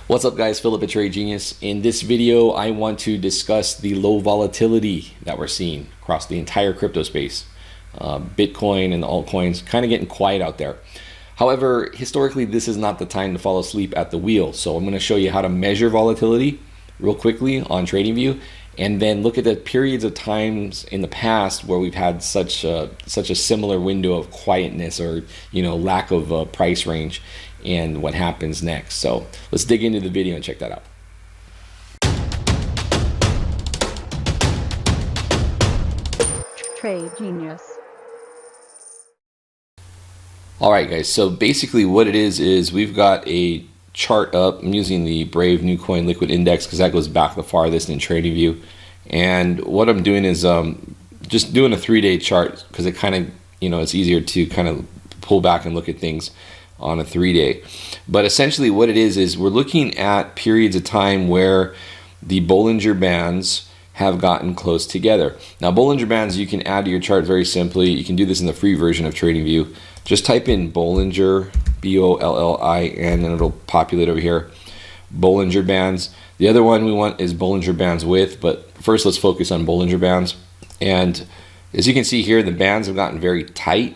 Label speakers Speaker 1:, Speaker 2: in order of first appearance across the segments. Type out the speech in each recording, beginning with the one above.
Speaker 1: What's up guys, Philip at Trade Genius. In this video, I want to discuss the low volatility that we're seeing across the entire crypto space. Bitcoin and the altcoins kind of getting quiet out there. However, historically, this is not the time to fall asleep at the wheel. So I'm going to show you how to measure volatility real quickly on TradingView, and then look at the periods of times in the past where we've had such a similar window of quietness or lack of price range, and what happens next. So let's dig into the video and check that out.
Speaker 2: Trade Genius.
Speaker 1: All right, guys. So basically, what it is we've got a chart up. I'm using the Brave New Coin Liquid Index because that goes back the farthest in TradingView. And what I'm doing is just doing a 3-day chart because it kind of it's easier to kind of pull back and look at things on a 3-day. But essentially what it is we're looking at periods of time where the Bollinger Bands have gotten close together. Now Bollinger Bands you can add to your chart very simply. You can do this in the free version of TradingView. Just type in Bollinger, B-O-L-L-I-N, and it'll populate over here. Bollinger Bands. The other one we want is Bollinger Bands width, but first let's focus on Bollinger Bands. And as you can see here, the bands have gotten very tight,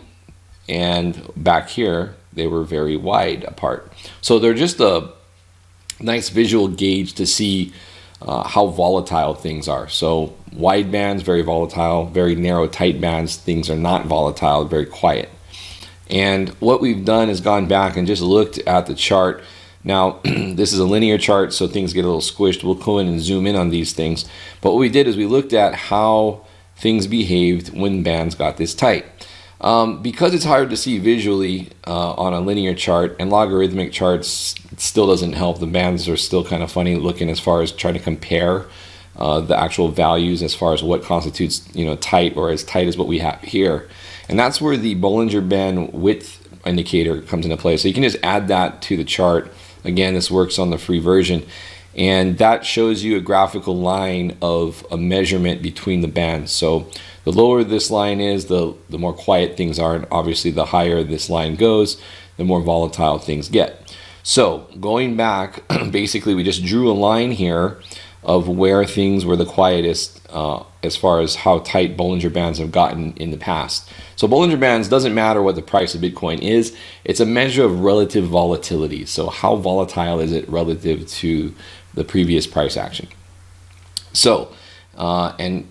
Speaker 1: and back here they were very wide apart. So they're just a nice visual gauge to see how volatile things are. So wide bands, very volatile. Very narrow, tight bands, things are not volatile, very quiet. And what we've done is gone back and just looked at the chart. Now, this is a linear chart, so things get a little squished. We'll go in and zoom in on these things. But what we did is we looked at how things behaved when bands got this tight. Because it's hard to see visually on a linear chart, and logarithmic charts still doesn't help. The bands are still kind of funny looking as far as trying to compare the actual values as far as what constitutes tight or as tight as what we have here. And that's where the Bollinger Band width indicator comes into play. So you can just add that to the chart. Again, this works on the free version, and that shows you a graphical line of a measurement between the bands. So the lower this line is, the more quiet things are, and obviously the higher this line goes, the more volatile things get. So going back, basically we just drew a line here of where things were the quietest as far as how tight Bollinger Bands have gotten in the past. So Bollinger Bands doesn't matter what the price of Bitcoin is, it's a measure of relative volatility. So how volatile is it relative to the previous price action? So, and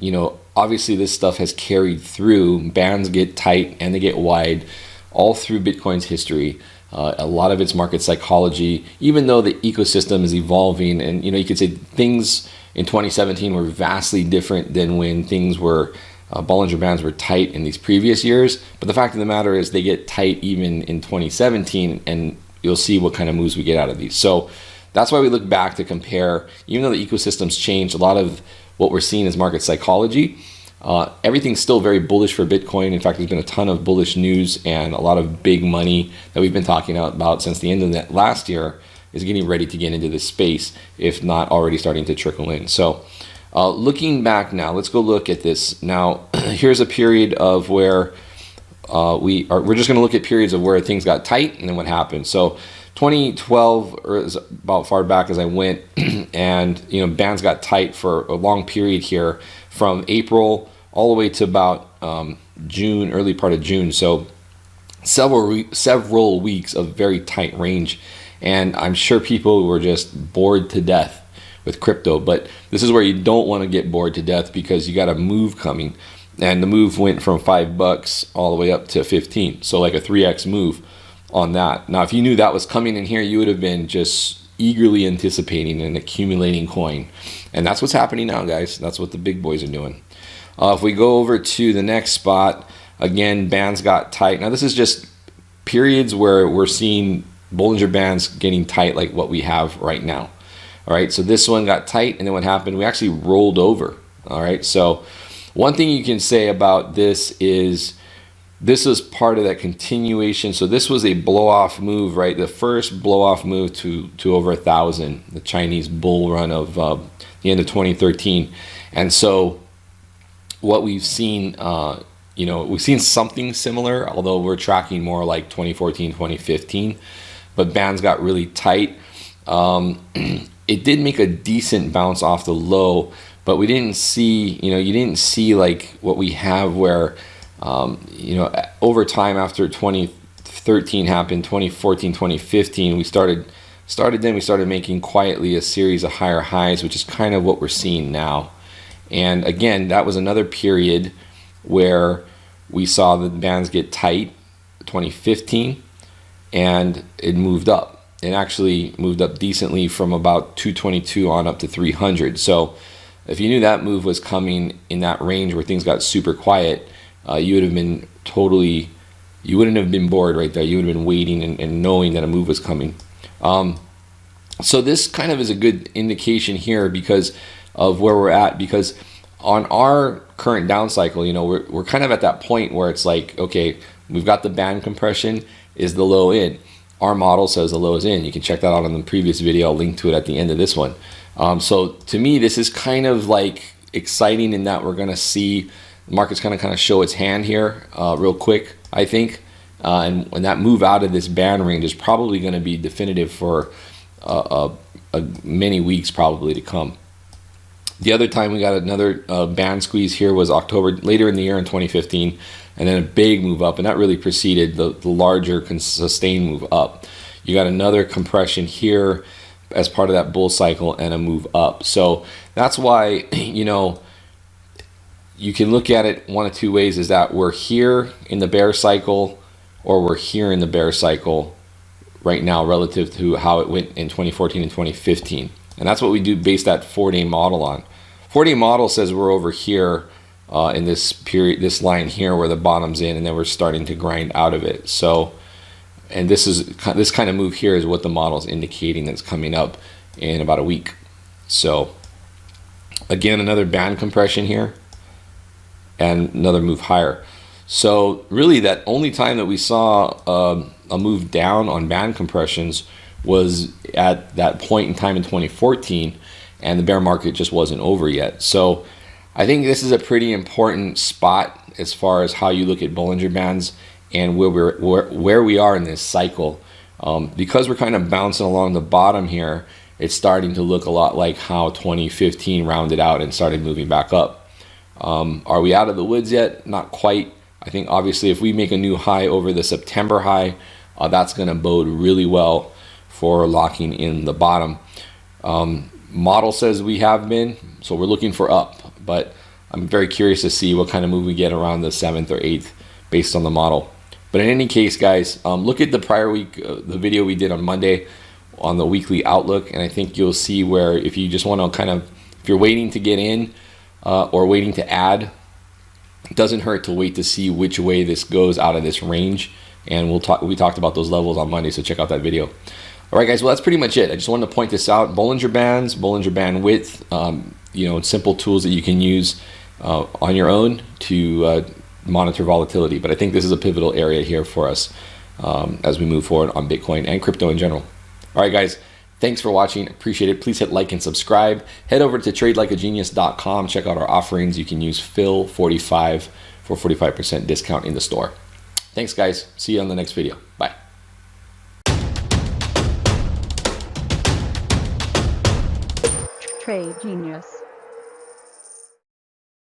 Speaker 1: obviously this stuff has carried through. Bands get tight and they get wide all through Bitcoin's history. A lot of it's market psychology, even though the ecosystem is evolving. And you could say things in 2017 were vastly different than when things were Bollinger Bands were tight in these previous years. But the fact of the matter is they get tight even in 2017, and you'll see what kind of moves we get out of these. So that's why we look back to compare. Even though the ecosystem's changed, a lot of what we're seeing is market psychology. Everything's still very bullish for Bitcoin. In fact, there's been a ton of bullish news, and a lot of big money that we've been talking about since the end of that last year is getting ready to get into this space, if not already starting to trickle in. So looking back now, let's go look at this. Now, here's a period of where we're just going to look at periods of where things got tight and then what happened. So 2012 is about far back as I went, and bands got tight for a long period here from April all the way to about June, early part of June. So several weeks of very tight range, and I'm sure people were just bored to death with crypto. But this is where you don't want to get bored to death, because you got a move coming, and the move went from $5 all the way up to 15. So like a 3x move on that. Now, if you knew that was coming in here, you would have been just eagerly anticipating and accumulating coin. And that's what's happening now, guys. That's what the big boys are doing. If we go over to the next spot, again, bands got tight. Now, this is just periods where we're seeing Bollinger Bands getting tight like what we have right now. All right, so this one got tight, and then what happened? We actually rolled over. All right, so one thing you can say about this is this is part of that continuation. So this was a blow-off move, right? The first blow-off move to over 1,000, the Chinese bull run of the end of 2013. And so what we've seen, we've seen something similar, although we're tracking more like 2014, 2015. But bands got really tight. It did make a decent bounce off the low, but we didn't see, you didn't see like what we have where, over time after 2013 happened, 2014, 2015, we started making quietly a series of higher highs, which is kind of what we're seeing now. And again, that was another period where we saw the bands get tight, 2015, and it moved up. It actually moved up decently from about 222 on up to 300. So if you knew that move was coming in that range where things got super quiet, you would have been you wouldn't have been bored right there. You would have been waiting and knowing that a move was coming. So this kind of is a good indication here because of where we're at, because on our current down cycle, we're kind of at that point where it's like, okay, we've got the band compression, is the low in. Our model says the low is in. You can check that out on the previous video. I'll link to it at the end of this one. So to me, this is kind of like exciting in that we're going to see the market's going to kind of show its hand here real quick, I think. And when that move out of this band range is probably going to be definitive for many weeks probably to come. The other time we got another band squeeze here was October, later in the year in 2015, and then a big move up, and that really preceded the larger sustained move up. You got another compression here as part of that bull cycle and a move up. So that's why, you can look at it one of two ways, is that we're here in the bear cycle or we're here in the bear cycle right now relative to how it went in 2014 and 2015. And that's what we do base that 4-day model on. 4-day model says we're over here in this period, this line here where the bottom's in, and then we're starting to grind out of it. So, and this kind of move here is what the model is indicating that's coming up in about a week. So again, another band compression here and another move higher. So really that only time that we saw a move down on band compressions was at that point in time in 2014, and the bear market just wasn't over yet. So I think this is a pretty important spot as far as how you look at Bollinger Bands and where we are in this cycle. Because we're kind of bouncing along the bottom here, it's starting to look a lot like how 2015 rounded out and started moving back up. Are we out of the woods yet? Not quite. I think obviously if we make a new high over the September high, that's going to bode really well for locking in the bottom. Model says we have been, so we're looking for up, but I'm very curious to see what kind of move we get around the 7th or 8th based on the model. But in any case, guys, look at the prior week, the video we did on Monday on the weekly outlook, and I think you'll see where if you just want to kind of, if you're waiting to get in or waiting to add, it doesn't hurt to wait to see which way this goes out of this range. And we talked about those levels on Monday, so check out that video. All right, guys, well, that's pretty much it. I just wanted to point this out. Bollinger Bands, Bollinger Band width, simple tools that you can use on your own to monitor volatility. But I think this is a pivotal area here for us as we move forward on Bitcoin and crypto in general. All right, guys, thanks for watching. Appreciate it. Please hit like and subscribe. Head over to tradelikeagenius.com. Check out our offerings. You can use Phil45 for 45% discount in the store. Thanks, guys. See you on the next video. Bye.
Speaker 2: Trade Genius.